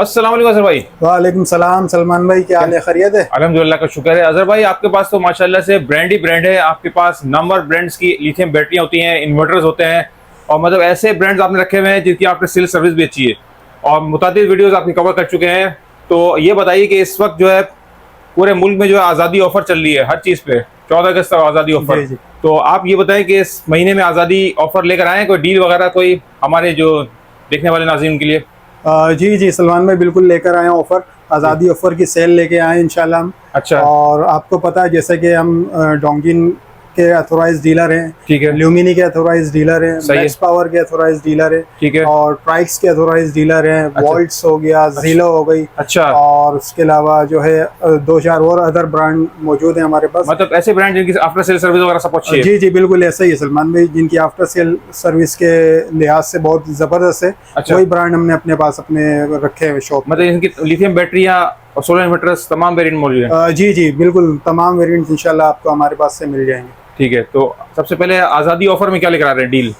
अस्सलाम वालेकुम अजहर भाई। वालेकुम सलाम सलमान भाई, क्या हाल है? खैरियत है? अल्हम्दुलिल्लाह का शुक्र है। अजहर भाई आपके पास तो माशाल्लाह से ब्रांड ही ब्रांड है। आपके पास नंबर ब्रांड्स की लिथियम बैटरियां होती हैं, इन्वर्टर्स होते हैं और मतलब ऐसे ब्रांड्स आपने रखे हुए हैं जिनकी आपने सेल सर्विस भी अच्छी है और मुतादिद वीडियोस आपकी कवर कर चुके हैं। तो ये बताइए कि इस वक्त जो है पूरे मुल्क में जो है आज़ादी ऑफर चल रही है हर चीज़ पे, 14 अगस्त तक आज़ादी ऑफर। तो आप ये बताएं कि इस महीने में आज़ादी ऑफर लेकर आए कोई डील वगैरह, कोई हमारे जो देखने वाले नाज़रीन के लिए? जी जी सलमान भाई, बिल्कुल लेकर आए हैं ऑफर, आज़ादी ऑफर की सेल लेके आए हैं इंशाल्लाह हम। अच्छा। और आपको पता है जैसे कि हम डोंगिन के अथोराइज डीलर हैं, ठीक है। ल्यूमिनी के अथोराइज डीलर हैं, मैक्स पावर के अथोराइज डीलर हैं, ठीक है। और ट्राइक्स के अथोराइज डीलर हैं। अच्छा। वोल्ट्स हो गया, जीलो हो गई। अच्छा। और उसके अलावा जो है 2-4 और अदर ब्रांड मौजूद हैं हमारे पास। मतलब ऐसे ब्रांड जिनकी आफ्टर सेल सर्विस वगैरह सब अच्छी है? जी जी बिल्कुल ऐसा ही है सलमान भाई, जिनकी आफ्टर सेल सर्विस के लिहाज से बहुत जबरदस्त है। अच्छा। वही ब्रांड हमने अपने पास अपने रखे हुए शॉप। मतलब इनकी लिथियम बैटरियां और सोलर इन्वर्टर्स तमाम वेरिएंट मौजूद हैं? जी जी बिल्कुल, तमाम वेरिएंट इंशाल्लाह आपको हमारे पास से मिल जाएंगे। ठीक है। तो सबसे पहले आज़ादी ऑफर में क्या लेकर आ रहे हैं डील?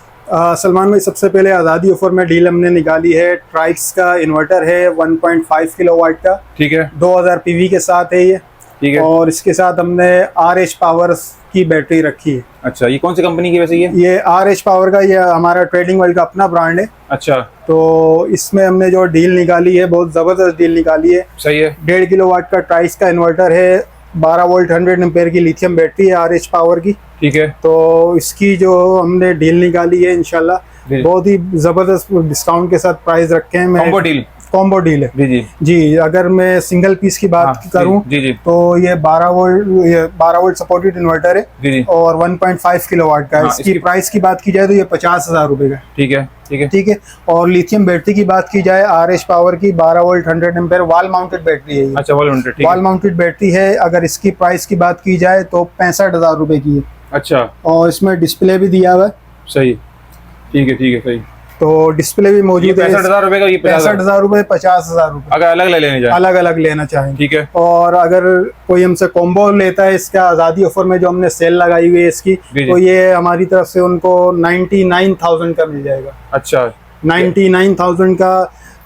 सलमान भाई, सबसे पहले आज़ादी ऑफर में डील हमने निकाली है। ट्राइक्स का इन्वर्टर है 1.5 किलोवाट का, ठीक है। 2000 पीवी के साथ है ये, ठीक है। और इसके साथ हमने RH पावर की बैटरी रखी है। अच्छा, ये कौन सी कंपनी की वैसे? ये RH पावर का, ये हमारा ट्रेडिंग वर्ल्ड का अपना ब्रांड है। अच्छा। तो इसमें हमने जो डील निकाली है, बहुत ज़बरदस्त डील निकाली है। सही है। 1.5 किलोवाट का ट्राइक्स का इन्वर्टर है, 12 वोल्ट 100 एम्पेयर की लिथियम बैटरी है RH पावर की। ठीक है। तो इसकी जो हमने डील निकाली है इंशाल्लाह बहुत ही ज़बरदस्त डिस्काउंट के साथ प्राइस रखे हैं। कॉम्बो डील है। जी जी जी। अगर मैं सिंगल पीस की बात करूं तो ये 12 वोल्ट सपोर्टेड इन्वर्टर है जी जी। और 1.5 किलोवाट का है। इसकी प्राइस की बात की जाए तो ये 50,000 रुपए का। ठीक है, ठीक है, ठीक है। और लिथियम बैटरी की बात की जाए, RH पावर की 12 volt 100 ampere wall mounted battery है। अच्छा, वॉल माउंटेड बैटरी है। अगर इसकी प्राइस की बात की जाए तो 65,000 रुपए की है। अच्छा। और इसमें डिस्प्ले भी दिया हुआ है। सही, ठीक है, ठीक है, सही। तो डिस्प्ले भी मौजूद है। 65,000 रुपए का, ये 65,000 रुपए, 50,000 रुपए अगर अलग अलग लेना चाहें। ठीक है। और अगर कोई हमसे कॉम्बो लेता है इसका आज़ादी ऑफर में जो हमने सेल लगाई हुई है इसकी, तो ये हमारी तरफ से उनको 99,000 का मिल जाएगा। अच्छा, 99,000 का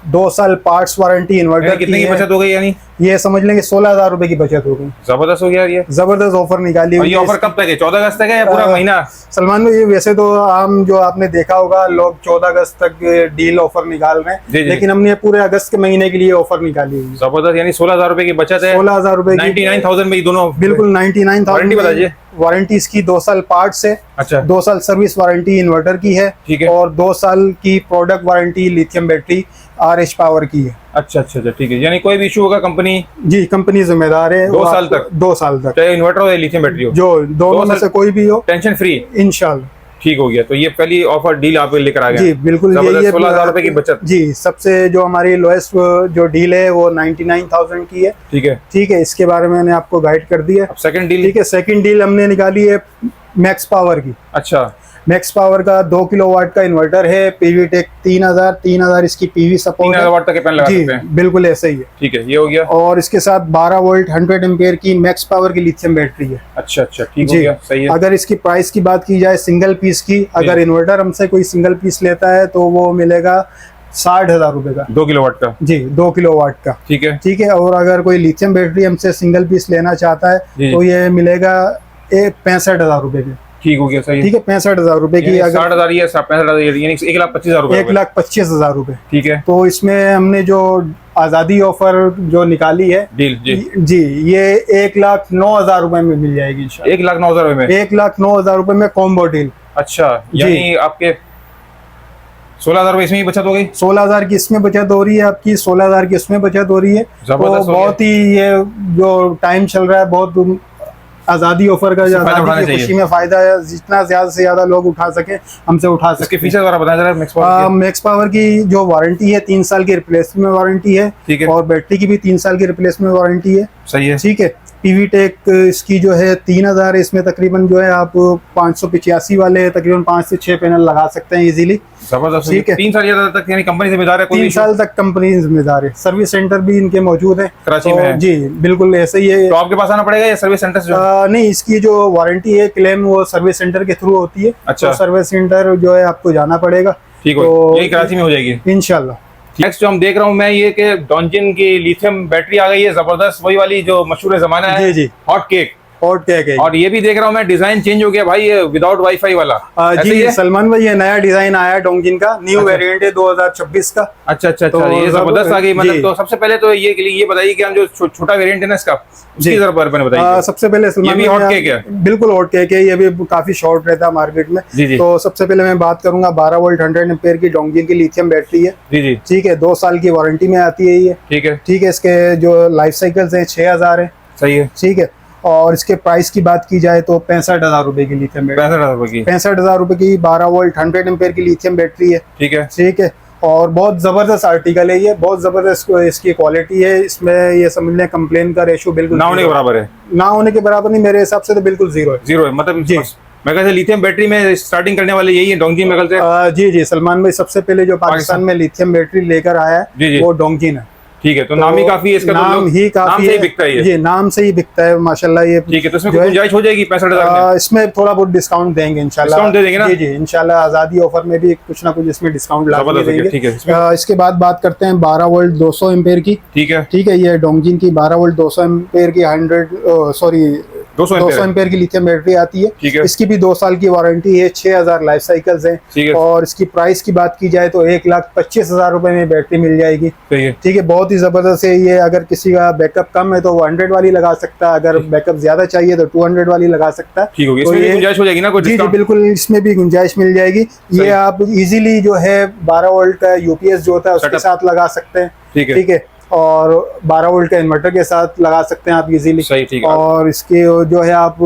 2 साल पार्ट्स वारंटी इन्वर्टर। कितने की बचत हो गई? यानी ये समझ लेंगे 16,000 रुपए की बचत हो गई। जबरदस्त हो गया ये, जबरदस्त ऑफर निकाली हुई। ये ऑफर कब तक है? 14 अगस्त तक है या पूरा महीना? सलमान भाई, वैसे तो आम जो आपने देखा होगा लोग 14 अगस्त तक डील ऑफर निकाल रहे हैं, लेकिन हमने पूरे अगस्त के महीने के लिए ऑफर निकाली हुई। जबरदस्त, यानी 16,000 रुपए की बचत है। 16,000 रुपए की, 99,000 में दोनों। बिल्कुल 99,000। वारंटी इसकी 2 साल पार्ट्स है। अच्छा। 2 साल सर्विस वारंटी इन्वर्टर की है। ठीक है। और 2 साल की product warranty lithium battery RH power की है। अच्छा अच्छा अच्छा, ठीक है। यानी कोई भी इशू होगा कंपनी? जी, कंपनी जिम्मेदार है। 2 साल तक? 2 साल तक, चाहे इन्वर्टर हो या लिथियम बैटरी हो, जो दोनों में से कोई भी हो, टेंशन फ्री इंशाल्लाह। ठीक हो गया। तो ये पहली ऑफर डील आप लेकर आ गए? जी बिल्कुल, ये 16,000 रुपए की बचत। जी, सबसे जो हमारी लोएस्ट जो डील है वो 99,000 की है। ठीक है, ठीक है। इसके बारे में मैंने आपको गाइड कर दिया। Second deal? ठीक है, सेकंड डील हमने निकाली है मैक्स पावर की। अच्छा। मैक्स पावर का 2 किलोवाट का इन्वर्टर है, पीवी टेक 3000 इसकी पीवी सपोर्ट है। 3000 वाट तक के पैनल लगा सकते हैं? बिल्कुल ऐसा ही है। ठीक है, ये हो गया। और इसके साथ 12 वोल्ट 100 एम्पेयर की मैक्स पावर की लिथियम बैटरी है। अच्छा अच्छा, ठीक हो गया, सही है। अगर इसकी प्राइस की बात की जाए सिंगल पीस की, अगर इन्वर्टर हमसे कोई सिंगल पीस लेता है तो वो मिलेगा 60,000 रुपए का। 2 किलोवाट का? जी, 2 किलोवाट का। ठीक है, ठीक है। और अगर कोई लिथियम बैटरी हमसे सिंगल पीस लेना चाहता है तो ये मिलेगा 65,000 रुपए की। ठीक हो गया, सही। ठीक है, 65,000 रुपए की। 60,000 या 65,000 यानी 1,25,000 रुपए? 1,25,000 रुपए। ठीक है। तो इसमें हमने जो आज़ादी ऑफर जो निकाली है डील जी, ये 1,09,000 रुपए में मिल जाएगी इंशाल्लाह। 1,09,000 रुपए में? 1,09,000 रुपए में कॉम्बो डील। अच्छा, यानी आपके 16,000 रुपए इसमें ही बचत हो गई? 16,000 की इसमें बचत हो रही है आपकी, 16,000 की इसमें बचत हो रही है। तो बहुत ही ये जो टाइम चल रहा है, बहुत आज़ादी ऑफर का आज़ादी की खुशी में फायदा है। जितना ज्यादा से ज्यादा लोग उठा सके हमसे उठा सके। इसके फीचर वगैरह बताया जरा। मैक्स पावर की जो वारंटी है 3 साल की रिप्लेसमेंट वारंटी है। ठीक है। और बैटरी की भी 3 साल की रिप्लेसमेंट वारंटी है। सही है। ठीक है। पीवी टेक इसकी जो है 3,000 है, इसमें तकरीबन जो है आप 585 वाले तकरीबन 5 से 6 पैनल लगा सकते हैं इजीली। जबरदस्त। ठीक है। 3 साल तक यानी कंपनी जिम्मेदार है? 3 साल तक कंपनी जिम्मेदार है। सर्विस सेंटर भी इनके मौजूद है कराची में है? जी बिल्कुल ऐसे ही है। तो आपके पास आना पड़ेगा या सर्विस सेंटर से? नहीं, इसकी जो वारंटी है क्लेम वो सर्विस सेंटर के थ्रू होती है। अच्छा। तो सर्विस सेंटर जो है आपको जाना पड़ेगा। ठीक है, यही कराची में हो जाएगी इंशाल्लाह। नेक्स्ट जो हम देख रहा हूँ मैं ये कि डॉन्जिन की लिथियम बैटरी आ गई है, जबरदस्त, वही वाली जो मशहूर जमाना है, जी हॉट केक। हॉट केक है। और ये भी देख रहा हूँ मैं डिजाइन चेंज हो गया भाई, विदाउट वाईफाई वाला। जी सलमान भाई, ये नया डिजाइन आया है डोंगिन का, न्यू वेरिएंट है 2026 का। अच्छा अच्छा अच्छा, ये जबरदस्त आ गई। मतलब तो सबसे पहले तो ये बताइए कि हम जो छोटा वेरिएंट है ना इसका, उसकी जरा बारे में बताइए। सबसे पहले सलमान, ये भी हॉट केक है? बिल्कुल हॉट केक है, ये भी काफी शॉर्ट रहता है मार्केट में। तो सबसे पहले मैं बात करूंगा 12 वोल्ट 100 एम्पेयर की डोंगिन की लिथियम बैटरी है। जी ठीक है, 2 साल की वारंटी में आती है ये। ठीक है, इसके जो लाइफ साइकिल्स हैं 6000 है। सही है। ठीक है, और इसके प्राइस की बात की जाए तो 65,000 रुपए की लिथियम बैटरी, 65,000 रुपए की 12 वोल्ट 100 एम्पेयर की लिथियम बैटरी है। ठीक है, ठीक है। और बहुत जबरदस्त आर्टिकल है ये, बहुत जबरदस्त इसकी क्वालिटी है। इसमें ये समझ लें कंप्लेन का रेशो बिल्कुल ना होने के बराबर है। ना होने के बराबर नहीं, मेरे हिसाब से तो बिल्कुल जीरो है। मतलब जी, मैं कहते लिथियम बैटरी में स्टार्टिंग करने वाले यही है डोंजिन में से। जी सलमान भाई, सबसे पहले जो पाकिस्तान में लिथियम बैटरी लेकर आया है वो डोंजिन है। ठीक है, तो नाम ही काफी है इसका, नाम ही काफी है, बिकता है ये नाम से ही बिकता है माशाल्लाह ये। ठीक है, तो इसमें गुंजाइश हो जाएगी 65,000 में? इसमें थोड़ा बहुत डिस्काउंट देंगे इंशाल्लाह। डिस्काउंट दे देंगे ना? जी इंशाल्लाह, आजादी ऑफर में भी कुछ ना कुछ इसमें डिस्काउंट लाजमी देंगे। ठीक है, इसके बाद बात करते हैं 12 वोल्ट 200 एम्पेयर की। ठीक है, ठीक है, ये डोंजिन की 12 वोल्ट 200 एम्पेयर की 200 एम्पेयर की लिथियम बैटरी आती है। इसकी भी 2 साल की वारंटी है, 6000 लाइफ साइकिल्स हैं। और इसकी प्राइस की बात की जाए तो 1,25,000 रुपए में बैटरी मिल जाएगी। ठीक है, बहुत ही जबरदस्त है ये। अगर किसी का बैकअप कम है तो वो 100 वाली लगा सकता है, अगर बैकअप ज्यादा चाहिए तो 200 वाली लगा सकता है। ठीक होगी, इसमें भी गुंजाइश हो जाएगी ना? जी जी बिल्कुल, इसमें भी गुंजाइश मिल जाएगी। ये आप इजीली जो है 12 वोल्ट का यूपीएस जो होता है उसके साथ लगा सकते हैं। ठीक है, और 12 वोल्ट का इन्वर्टर के साथ लगा सकते हैं आप इजीली। और इसके जो है आप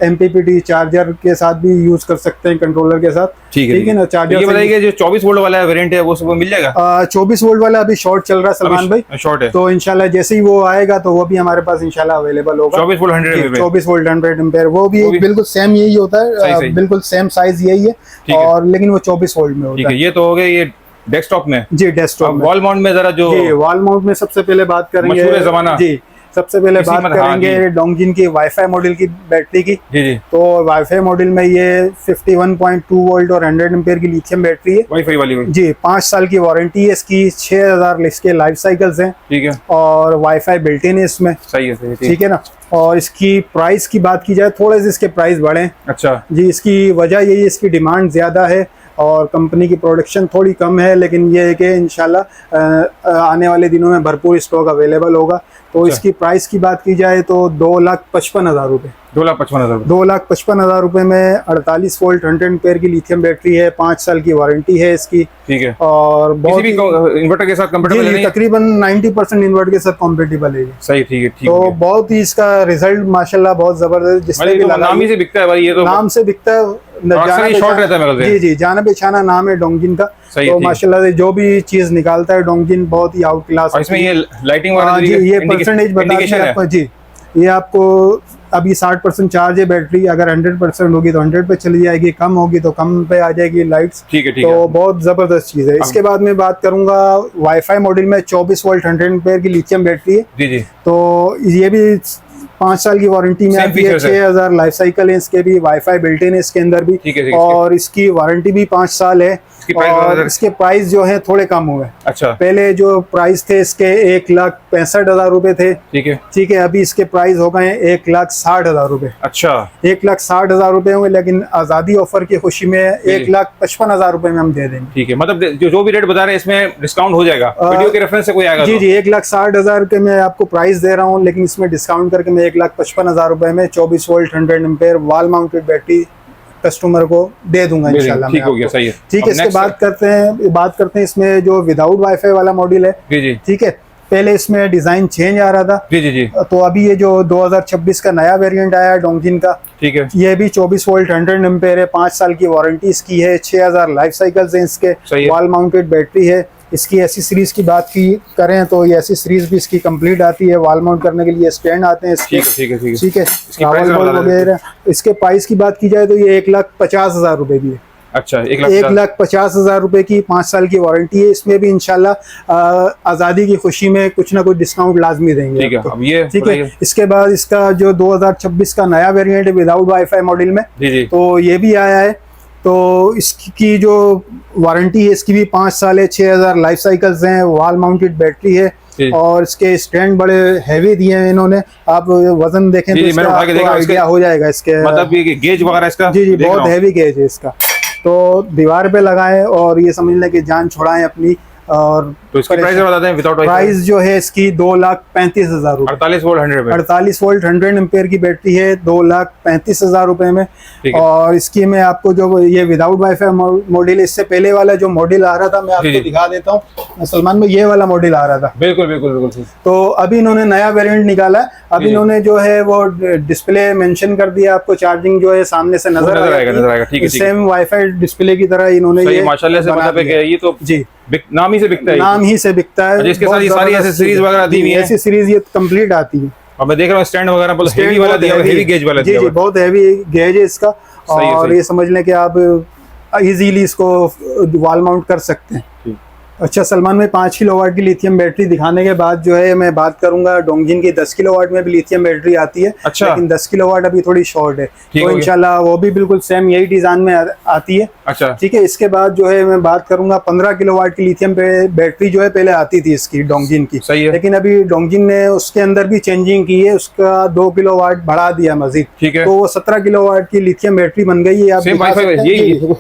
MPPT चार्जर के साथ भी यूज कर सकते हैं, कंट्रोलर के साथ। ठीक है ना? चार्जर ये बताइए जो 24 वोल्ट वाला वेरिएंट है वो सब मिल जाएगा? 24 वोल्ट वाला अभी शॉर्ट चल रहा है सलमान भाई, शॉर्ट है। तो इंशाल्लाह जैसे ही वो आएगा तो वो भी हमारे पास इंशाल्लाह अवेलेबल होगा। 24 वोल्ट 100 एम्पेयर वो भी बिल्कुल सेम यही होता है, बिल्कुल सेम साइज यही है, और लेकिन वो 24 वोल्ट में होता है। ये तो हो गया ये डेस्कटॉप में। जी डेस्कटॉप में। वॉल माउंट में जरा जो वॉल माउंट में सबसे पहले बात करेंगे जमाना, जी सबसे पहले बात करेंगे डोंगिन की वाईफाई मॉडल की बैटरी की। जी। तो वाईफाई मॉडल में ये 51.2 वोल्ट और 100 एम्पेयर की लिथियम बैटरी है, वाईफाई वाली। जी, 5 साल की वारंटी है इसकी, 6000 इसके लाइफ साइकिल्स हैं। ठीक है, और वाईफाई बिल्ट इन है इसमें। सही है, ठीक है ना? और इसकी प्राइस की बात की जाए, थोड़े से इसके प्राइस बढ़े। अच्छा जी, इसकी वजह यही है, इसकी डिमांड ज्यादा है और कंपनी की प्रोडक्शन थोड़ी कम है, लेकिन ये है कि इंशाल्लाह आने वाले दिनों में भरपूर स्टॉक अवेलेबल होगा। तो इसकी प्राइस की बात की जाए तो 2,55,000 रुपए। 2,55,000 रुपए में 48 वोल्ट 100 एम्पेयर की लिथियम बैटरी है, 5 साल की वारंटी है इसकी। ठीक है, और बहुत इन्वर्टर के साथ कंपैटिबल है, तकरीबन 90% इन्वर्टर के साथ कंपैटिबल है। सही, ठीक है, ठीक। तो बहुत ही इसका रिजल्ट माशाल्लाह बहुत जबरदस्त, जिसने भी नाम ही से बिकता है भाई, ये तो नाम से बिकता है, शॉर्ट रहता है। जी, जाना पहचाना नाम है डोंगिन का। तो माशाल्लाह जो भी चीज निकालता है डोंगिन बहुत ही आउट क्लास। इसमें ये लाइटिंग वाला ये परसेंटेज बता दें आपको। जी, ये आपको अभी 60% चार्ज है बैटरी, अगर 100% होगी तो 100 पे चली जाएगी, कम होगी तो कम पे आ जाएगी लाइट्स। ठीक है, तो बहुत जबरदस्त चीज है। इसके बाद में बात करूंगा वाईफाई मॉडल में 24 वोल्ट 100 एम्पेयर की लिथियम बैटरी है। जी जी। तो ये भी 5 साल की वारंटी में आती है, 6000 लाइफ साइकिल है इसके भी, वाईफाई बिल्ट इन है इसके अंदर भी, और इसकी वारंटी भी 5 साल है। और इसके प्राइस जो है थोड़े कम हुए। अच्छा, पहले जो प्राइस थे इसके 1,65,000 रुपए थे। ठीक है, ठीक है, अभी इसके प्राइस हो गए 1,60,000 रुपए। अच्छा, 1,60,000 रुपए होंगे, लेकिन आजादी ऑफर की खुशी में 1,55,000 रुपए में हम दे देंगे। ठीक है, मतलब जो भी रेट बता रहे हैं इसमें डिस्काउंट हो जाएगा, वीडियो के रेफरेंस से कोई आएगा? जी जी, 1,60,000 के मैं आपको प्राइस दे रहा हूँ, लेकिन इसमें डिस्काउंट करके मैं 1,55,000 रुपए में 24 volt 100 ampere wall mounted battery customer को दे दूंगा इंशाल्लाह। ठीक हो गया, सही है। ठीक है, इसके बात करते हैं इसमें जो विदाउट वाईफाई वाला मॉड्यूल है। जी जी। ठीक है, पहले इसमें डिजाइन चेंज आ रहा था। जी जी जी। तो अभी ये जो 2026 का नया वेरिएंट आया है डोंगिन का, ठीक है, ये भी 24 वोल्ट 100 एम्पेयर है, 5 साल की वारंटी इसकी है, 6000 लाइफ साइकिल्स हैं इसके, वॉल माउंटेड बैटरी है। इसकी एसेसरीज की बात की करें तो ये एसेसरीज भी इसकी कंप्लीट आती है, वॉल माउंट करने के लिए स्टैंड आते हैं इसके। ठीक है, वगैरह। इसके प्राइस की बात की जाए तो ये 1,50,000 रुपए की है। अच्छा, 1,50,000 रुपए की 5 साल की वारंटी है। इसमें भी इंशाल्लाह आजादी की खुशी में कुछ ना कुछ डिस्काउंट लाजमी देंगे। ठीक है, अब ये ठीक है। इसके बाद इसका जो 2026 का नया वेरिएंट है विदाउट वाईफाई मॉडल में, तो ये भी आया है। तो इसकी जो वारंटी है इसकी भी 5 साल है, 6000 लाइफ साइकिल्स हैं, वॉल माउंटेड बैटरी है और इसके स्टैंड बड़े हैवी दिए हैं इन्होंने। आप वजन देखें तो इसका आइडिया हो जाएगा इसके, मतलब ये गेज वगैरह इसका। जी बहुत हैवी गेज है इसका। तो दीवार पे लगाएं और ये समझ लें कि जान छुड़ाएं अपनी। और तो इसकी प्राइस बता दें विदाउट प्राइस जो है इसकी 2,35,000 रुपए। 48 वोल्ट 100 एम्पेयर की बैटरी है 2,35,000 रुपए में। और इसकी मैं आपको जो ये विदाउट वाईफाई मॉडल, इससे पहले वाला जो मॉडल आ रहा था मैं आपको दिखा देता हूँ सलमान में, ये वाला मॉडल आ रहा था। बिल्कुल बिल्कुल बिल्कुल। तो अभी इन्होंने नया वेरिएंट निकाला है। अब इन्होंने जो है वो डिस्प्ले मेंशन कर दिया, आपको चार्जिंग जो है सामने से नजर आएगा। ठीक है, सेम वाईफाई डिस्प्ले की तरह इन्होंने ये माशाल्लाह से मतलब है ये तो जी नाम ही से बिकता है, नाम ही से बिकता है। जिसके साथ ये सारी एसेसरीज वगैरह आती हुई है, ऐसी सीरीज ये कंप्लीट आती है। और मैं देख रहा हूँ स्टैंड वगैरह बहुत हेवी वाला दिया है, हेवी गेज वाला जी जी बहुत हेवी गेज है इसका। और ये समझ लें कि आप इजीली इसको वॉल माउंट कर सकते हैं। अच्छा सलमान में 5 किलोवाट की लिथियम बैटरी दिखाने के बाद जो है मैं बात करूंगा डोंगजिन की 10 किलोवाट में भी लिथियम बैटरी आती है। अच्छा। लेकिन 10 किलोवाट अभी थोड़ी शॉर्ट है, तो इंशाल्लाह वो भी बिल्कुल सेम यही डिजाइन में आती है। अच्छा ठीक है। इसके बाद जो है मैं बात करूंगा 15 किलोवाट की लिथियम बैटरी जो है पहले आती थी इसकी डोंगजिन की। सही है। लेकिन अभी डोंगजिन ने उसके अंदर भी चेंजिंग की है, उसका 2 किलोवाट बढ़ा दिया मजीद। ठीक है। तो वो 17 किलोवाट की लिथियम बैटरी बन गई है। आप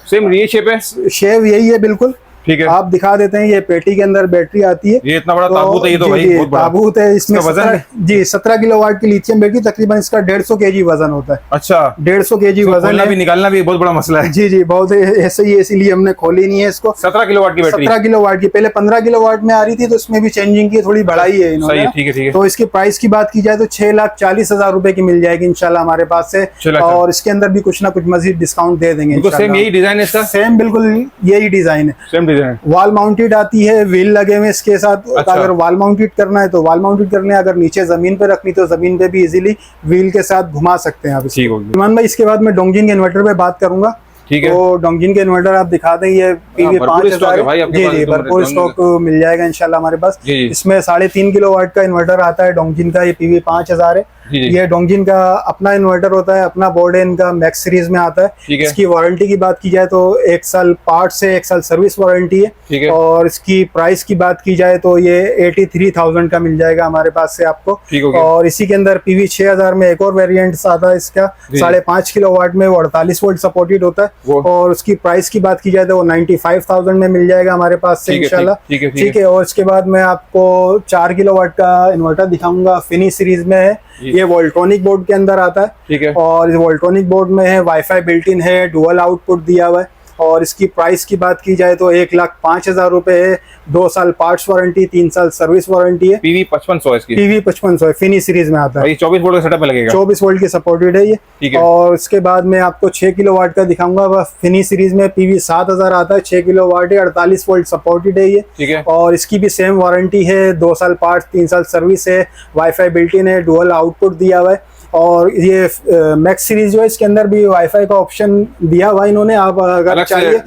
सेम ये शेप है, शेप यही है बिल्कुल। ठीक है। आप दिखा देते हैं, ये पेटी के अंदर बैटरी आती है। ये इतना बड़ा ताबूत है, ये तो भाई बहुत बड़ा ताबूत है। इसमें वजन जी 17 किलोवाट की लिथियम बैटरी, तकरीबन इसका 150 केजी वजन होता है। अच्छा 150 केजी वजन है। भी निकालना भी बहुत बड़ा मसला है। जी जी बहुत ऐसे ही, इसीलिए हमने खोली नहीं है इसको। 17 किलोवाट की बैटरी, 17 किलोवाट की पहले 15 किलोवाट में आ रही थी, तो इसमें भी चेंजिंग की थोड़ी बढ़ाई है इन्होंने। ठीक है। तो इसकी प्राइस की बात की जाए तो 6,40,000 रुपए की मिल जाएगी इंशाल्लाह हमारे पास से। और इसके अंदर भी कुछ ना कुछ मजीद डिस्काउंट दे देंगे। सेम यही डिजाइन है इसका, सेम बिल्कुल यही डिजाइन है, सेम डिजाइन। वॉल माउंटेड आती है, व्हील लगे हुए इसके साथ। अच्छा। अगर वॉल माउंटेड करना है तो वॉल माउंटेड करने, अगर नीचे जमीन पे रखनी तो जमीन पे भी इजीली व्हील के साथ घुमा सकते हैं आप। इमान भाई इसके बाद मैं डोंगजिन के इन्वर्टर पे बात करूंगा। ठीक है। तो डोंगजिन के इन्वर्टर आप दिखा दें, ये PV 5000 जी जी भरपूर स्टॉक मिल जाएगा इंशाल्लाह हमारे पास। इसमें 3.5 किलोवाट का इन्वर्टर आता है डोंगजिन का, ये PV 5000 है। ये डोंगजिन का अपना इन्वर्टर होता है, अपना बोर्ड है इनका, मैक्स सीरीज में आता है। इसकी वारंटी की बात की जाए तो 1 साल पार्ट से 1 साल सर्विस वारंटी है। और इसकी प्राइस की बात की जाए तो ये 83,000 का मिल जाएगा हमारे पास से आपको। और इसी के अंदर PV 6000 में एक और वेरिएंट आता है इसका, 5.5 किलोवाट में, वो 48 वोल्ट सपोर्टेड होता है। और उसकी प्राइस की बात की जाए तो वो 95,000 में मिल जाएगा हमारे पास से इंशाल्लाह। ठीक है। और इसके बाद मैं आपको 4 किलोवाट का इन्वर्टर दिखाऊंगा, फिनी सीरीज में है। ये वोल्ट्रॉनिक बोर्ड के अंदर आता है। ठीक है। और इस वोल्ट्रॉनिक बोर्ड में है वाईफाई बिल्ट इन है, डुअल आउटपुट दिया हुआ है। और इसकी प्राइस की बात की जाए तो 1,05,000 रुपए है, 2 साल पार्ट्स वारंटी, 3 साल सर्विस वारंटी है। PV 5500 इसकी, PV 5500 है, फिनी सीरीज में आता है। 24 वोल्ट का सेटअप में लगेगा, 24 वोल्ट की सपोर्टेड है ये। ठीक है। और इसके बाद मैं आपको 6 किलोवाट का दिखाऊंगा, वह फिनी सीरीज में PV 7000 आता है, 6 किलोवाट है, 48 वोल्ट सपोर्टेड है ये। ठीक है। और इसकी भी सेम वारंटी है, 2 साल पार्ट्स, 3 साल सर्विस है, वाईफाई बिल्ट इन है, डुअल आउटपुट दिया हुआ है। और ये मैक्स सीरीज जो है इसके अंदर भी वाईफाई का ऑप्शन दिया हुआ इन्होंने। आप अगर चाहिए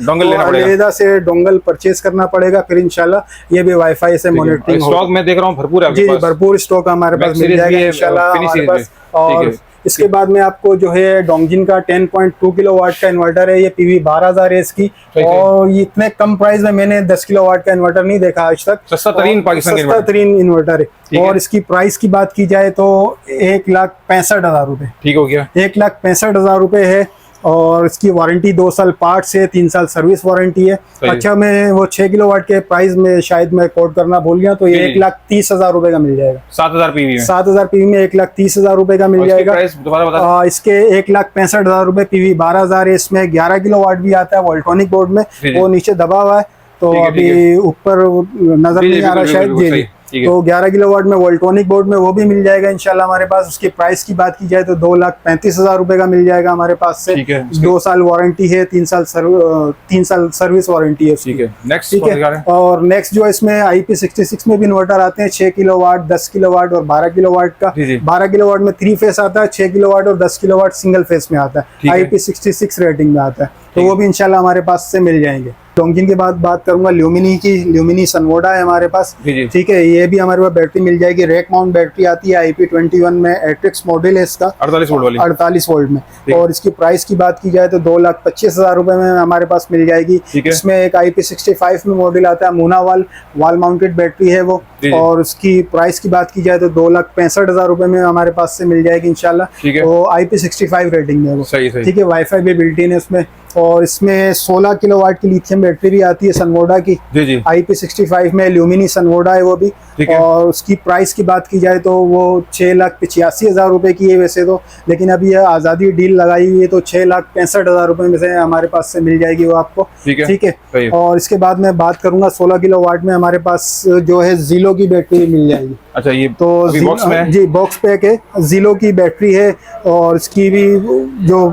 तो से डोंगल परचेज करना पड़ेगा, फिर इंशाल्लाह ये भी वाईफाई से मॉनिटरिंग। स्टॉक में देख रहा हूँ भरपूर है जी भरपूर स्टॉक हमारे पास मिल जाएगा इंशाल्लाह हमारे पास। और इसके बाद में आपको जो है डोंगजिन का 10.2 किलोवाट का इन्वर्टर है, ये PV 12000 है इसकी। और ये इतने कम प्राइस में मैंने 10 किलोवाट का इन्वर्टर नहीं देखा आज तक, सस्ता तरीन इन्वर्टर है। और इसकी प्राइस की बात की जाए तो 1,65,000 रुपए। ठीक हो गया, 1,65,000 रुपए है। और इसकी वारंटी 2 साल पार्ट से, 3 साल सर्विस वारंटी है। अच्छा मैं वो 6 किलोवाट के प्राइस में शायद मैं कोट करना भूल गया, तो ये 1,30,000 रुपए का मिल जाएगा। 7000 PV में, 7000 PV में 1,30,000 रुपए का मिल जाएगा। इसके 1,65,000 रुपए PV 12000 है। इसमें 11 किलोवाट भी आता है वोल्ट्रॉनिक बोर्ड में, वो नीचे दबा हुआ है तो अभी ऊपर नजर नहीं आ रहा शायद। जी तो 11 किलोवाट में वोल्ट्रॉनिक बोर्ड में वो भी मिल जाएगा इंशाल्लाह हमारे पास। उसकी प्राइस की बात की जाए तो 2,35,000 रुपए का मिल जाएगा हमारे पास से। 2 साल वारंटी है, 3 साल सर्विस वारंटी है। ठीक है। नेक्स्ट, ठीक है। और नेक्स्ट जो इसमें IP66 में भी इन्वर्टर आते हैं, 6 किलोवाट, 10 किलोवाट और 12 किलोवाट का। 12 किलोवाट में 3 फेस आता है, 6 किलोवाट और 10 किलोवाट सिंगल फेस में आता है, IP66 रेटिंग में आता है। तो वो भी इंशाल्लाह हमारे पास से मिल जाएंगे। डोंगजिन के बाद बात करूंगा ल्यूमिनी की। ल्यूमिनी सनवोडा है हमारे पास, ठीक है। ये भी हमारे पास बैटरी मिल जाएगी, रेक माउंट बैटरी आती है IP21 में, एट्रिक्स मॉडल है इसका 48 वोल्ट में। और इसकी प्राइस की बात की जाए तो 2,25,000 रुपए में हमारे पास मिल जाएगी। इसमें एक IP65 में मॉडल आता है, मूना वाल माउंटेड बैटरी है वो, और उसकी प्राइस की बात की जाए तो 2,65,000 रुपए में हमारे पास से मिल जाएगी इंशाल्लाह। तो IP65 रेटिंग में वो, ठीक है। वाईफाई भी बिल्ट इन है उसमें। और इसमें 16 किलोवाट की लिथियम बैटरी भी आती है सनवोडा की, IP65 में। ल्यूमिनी सनवोडा है वो भी। और उसकी प्राइस की बात की जाए तो वो 6,85,000 रुपए की है वैसे तो, लेकिन अभी यह आज़ादी डील लगाई हुई है तो 6,65,000 रुपए में से हमारे पास से मिल जाएगी वो आपको, ठीक है। और इसके बाद मैं बात करूंगा 16 किलोवाट में हमारे पास जो है जीलो की बैटरी मिल जाएगी। अच्छा, ये तो बॉक्स में जी बॉक्स पैक है, जीलो की बैटरी है। और इसकी भी जो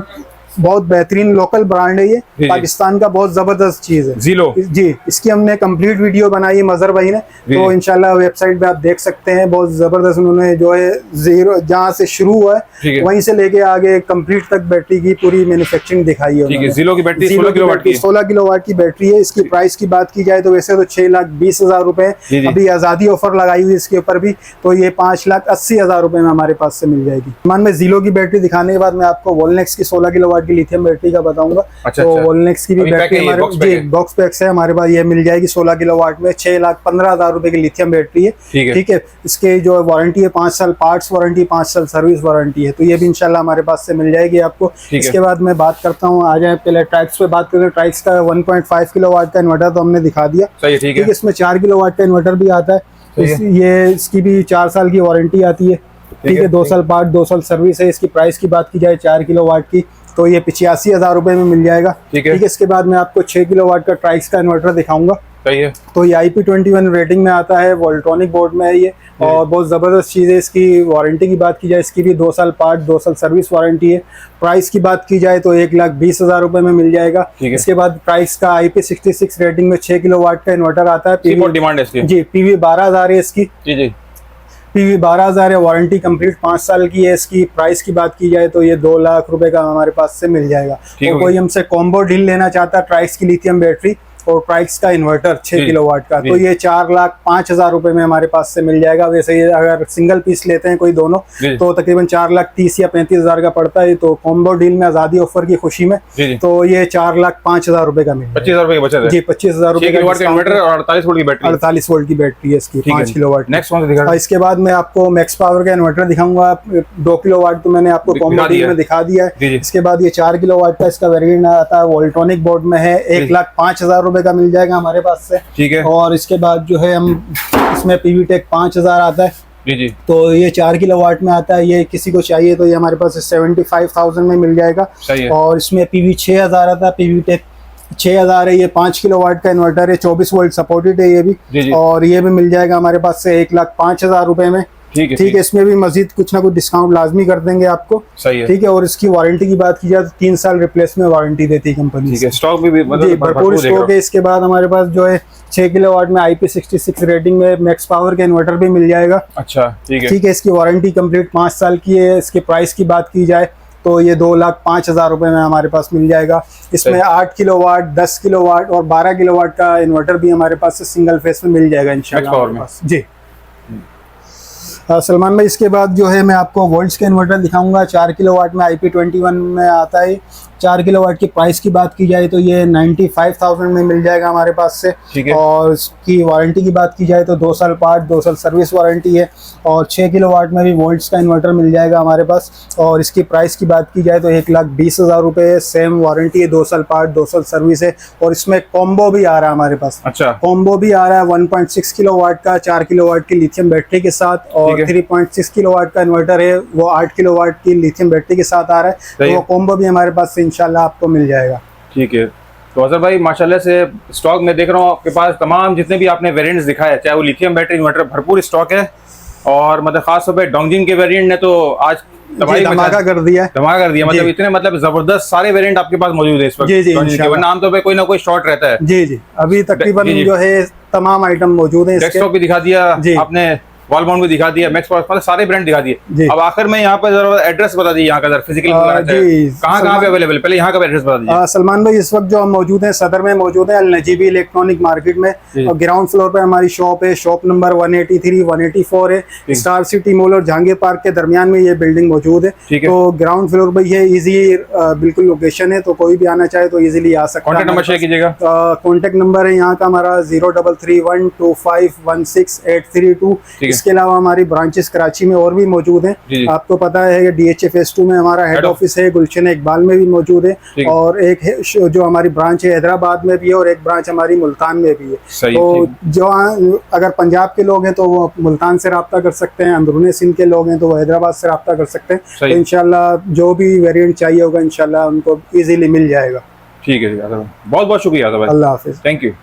बहुत बेहतरीन लोकल ब्रांड है, ये पाकिस्तान का बहुत जबरदस्त चीज है जीलो जी। इसकी हमने कंप्लीट वीडियो बनाई है मजहर भाई ने, तो इंशाल्लाह वेबसाइट पे आप देख सकते हैं। बहुत जबरदस्त उन्होंने जो है जीरो जहाँ से शुरू हुआ है वहीं से लेके आगे कंप्लीट तक बैटरी की पूरी मैन्युफैक्चरिंग दिखाई है। जीलो की बैटरी 16 किलोवाट की बैटरी है। इसकी प्राइस की बात की जाए तो वैसे तो 6,20,000 रुपए, अभी आजादी ऑफर लगाई हुई इसके ऊपर भी, तो ये 5,80,000 रुपए में हमारे पास से मिल जाएगी। मान में जीलो की बैटरी दिखाने के बाद मैं आपको वोल्नेक्स की 16 किलोवाट की लिथियम बैटरी का बताऊंगा। तो वोल्नेक्स की भी बैटरी हमारे जी बॉक्स पैक से हमारे पास ये मिल जाएगी 16 किलोवाट में। 6,15,000 रुपए की लिथियम बैटरी है, ठीक है। इसके जो वारंटी है 5 साल पार्ट्स वारंटी, 5 साल सर्विस वारंटी है, तो ये भी इंशाल्लाह हमारे पास से मिल जाएगी आपको। इसके बाद मैं बात करता हूँ, आ जाए पहले ट्राइक्स पे बात करें। ट्राइक्स का 1.5 किलोवाट का इन्वर्टर तो हमने दिखा दिया, ठीक है। इसमें 4 किलोवाट का इन्वर्टर भी आता है। ये इसकी भी 4 साल की वारंटी आती है, ठीक है। 2 साल पार्ट 2 साल सर्विस है। इसकी प्राइस की बात की जाए 4 किलोवाट की तो ये 85,000 रुपए में मिल जाएगा, ठीक है। इसके बाद मैं आपको 6 किलोवाट का ट्राइक्स का इन्वर्टर दिखाऊंगा। तो ये IP21 रेटिंग में आता है, वोल्ट्रॉनिक बोर्ड में है ये, और बहुत ज़बरदस्त चीज़ है। इसकी वारंटी की बात की जाए, इसकी भी 2 साल पार्ट 2 साल सर्विस वारंटी है। प्राइस की बात की जाए तो 1,20,000 रुपए में मिल जाएगा। इसके बाद प्राइस का IP66 रेटिंग में 6 किलोवाट का इन्वर्टर आता है। डिमांड है इसकी जी, PV 12,000 है इसकी, PV 12,000 है। वारंटी कंप्लीट 5 साल की है। इसकी प्राइस की बात की जाए तो ये 2 लाख रुपए का हमारे पास से मिल जाएगा। तो कोई हमसे कॉम्बो डील लेना चाहता है ट्राइक्स की लिथियम बैटरी और ट्राइक्स का इन्वर्टर 6 किलोवाट का, तो ये 4,05,000 रुपए में हमारे पास से मिल जाएगा। वैसे ये अगर सिंगल पीस लेते हैं कोई दोनों तो तकरीबन 4,30,000 या 35,000 का पड़ता है। तो कॉम्बो डील में आजादी ऑफर की खुशी में तो ये 4,05,000 रुपए का मिल जाएगा। 25,000 रुपए की बचत है जी, 25,000 रुपए का इन्वर्टर और 48 वोल्ट की बैटरी। 48 वोल्ट की बैटरी है इसकी, 5 किलोवाट। नेक्स्ट वन दिखा। इसके बाद मैं आपको मैक्स पावर का इन्वर्टर दिखाऊंगा। 2 किलोवाट तो मैंने आपको कॉम्बो डील में दिखा दिया है। इसके बाद ये 4 किलोवाट का इसका वेरिएंट आता है, वोल्ट्रॉनिक बोर्ड में है। 1,05,000 रुपए का मिल जाएगा हमारे पास से, ठीक है। और इसके बाद जो है हम इसमें PV टेक 5,000 आता है जी। तो ये 4 किलोवाट में आता है। ये किसी को चाहिए तो ये हमारे पास 75,000 में मिल जाएगा। और इसमें PV 6,000 आता है, PV टेक 6,000 है। ये 5 किलोवाट का इन्वर्टर है, 24 वोल्ट सपोर्टेड है ये भी। और ये भी मिल जाएगा हमारे पास से 1,05,000 रुपए में, ठीक है। इसमें भी मजीद कुछ ना कुछ डिस्काउंट लाजमी कर देंगे आपको, ठीक है। और इसकी वारंटी की बात की जाए तो 3 साल रिप्लेसमेंट वारंटी देती है कंपनी, ठीक है। स्टॉक भी मतलब भरपूर स्टॉक है। इसके बाद हमारे पास जो है 6 किलोवाट में IP66 रेटिंग में मैक्स पावर का इन्वर्टर भी मिल जाएगा। अच्छा, ठीक है। इसकी वारंटी कंप्लीट 5 साल की है। इसके प्राइस की बात की जाए तो ये 2,05,000 रुपए में हमारे पास मिल जाएगा। इसमें 8 किलोवाट 10 किलोवाट और 12 किलोवाट का इन्वर्टर भी हमारे पास से सिंगल फेस में मिल जाएगा इंशाल्लाह जी। सलमान भाई, इसके बाद जो है मैं आपको वोल्ट्स के इन्वर्टर दिखाऊंगा। 4 किलोवाट में IP21 में आता है। 4 किलोवाट की प्राइस की बात की जाए तो ये 95,000 में मिल जाएगा हमारे पास से, ठीक है। और इसकी वारंटी की बात की जाए तो 2 साल पार्ट 2 साल सर्विस वारंटी है। और 6 किलोवाट में भी वोल्ट्स का इन्वर्टर मिल जाएगा हमारे पास। और इसकी प्राइस की बात की जाए तो 1,20,000 रुपए है। सेम वारंटी है, 2 साल पार्ट 2 साल सर्विस है। और इसमें कॉम्बो भी आ रहा है हमारे पास। अच्छा, कॉम्बो भी आ रहा है 1.6 किलोवाट का 4 किलोवाट की लिथियम बैटरी के साथ, और 3.6 किलोवाट का इन्वर्टर है वो 8 किलोवाट की लिथियम बैटरी के साथ आ रहा है। तो वो कॉम्बो भी हमारे पास से इंशाल्लाह आपको मिल जाएगा, ठीक है। तो अजहर भाई माशाल्लाह से स्टॉक में देख रहा हूँ आपके पास तमाम जितने भी आपने वेरिएंट्स दिखाए, चाहे वो लिथियम बैटरी इन्वर्टर, भरपूर स्टॉक है। और मतलब खास तौर पे डोंगजिन के वेरिएंट ने तो आज धमाका कर दिया, मतलब इतने मतलब जबरदस्त सारे वेरिएंट आपके पास मौजूद है इस वक्त। जी, वरना आमतौर पे कोई ना कोई शॉर्ट रहता है। जी, अभी तकरीबन जो है तमाम आइटम मौजूद है। डेस्कटॉप भी दिखा दिया आपने, वॉल माउंट भी दिखा दिया, मैक्स पावर, मतलब सारे ब्रांड दिखा दिए। अब आखिर में यहाँ पर जरा एड्रेस बता दीजिए, यहाँ का फिजिकल कहाँ पे अवेलेबल, पहले यहाँ का एड्रेस बता दीजिए। सलमान भाई, इस वक्त जो हम मौजूद हैं सदर में मौजूद है, अल नजीबी इलेक्ट्रॉनिक मार्केट में, और ग्राउंड फ्लोर पे हमारी शॉप है, शॉप नंबर 183 184 है। स्टार सिटी मॉल और जहांगीर पार्क के दरमियान में ये बिल्डिंग मौजूद है। तो ग्राउंड फ्लोर पर ये इजी बिल्कुल लोकेशन है, तो कोई भी आना चाहे तो इजीली आ सकता है। कॉन्टैक्ट नंबर शेयर कीजिएगा। कॉन्टैक्ट नंबर है यहाँ का हमारा 0331251683 इसके अलावा हमारी ब्रांचेस कराची में और भी मौजूद हैं। आपको पता है DHA फेज 2 में हमारा हेड ऑफिस है, गुलशन इकबाल में भी मौजूद है, और एक है जो हमारी ब्रांच है हैदराबाद में भी है, और एक ब्रांच हमारी मुल्तान में भी है। तो जो अगर पंजाब के लोग हैं तो वो मुल्तान से रब्ता कर सकते हैं, अंदरूनी सिंध के लोग हैं तो वो हैदराबाद से रब्ता कर सकते हैं। तो इंशाल्लाह जो भी वेरिएंट चाहिए होगा इंशाल्लाह उनको इजीली मिल जाएगा। ठीक है, बहुत बहुत शुक्रिया। अल्लाह हाफिज, थैंक यू।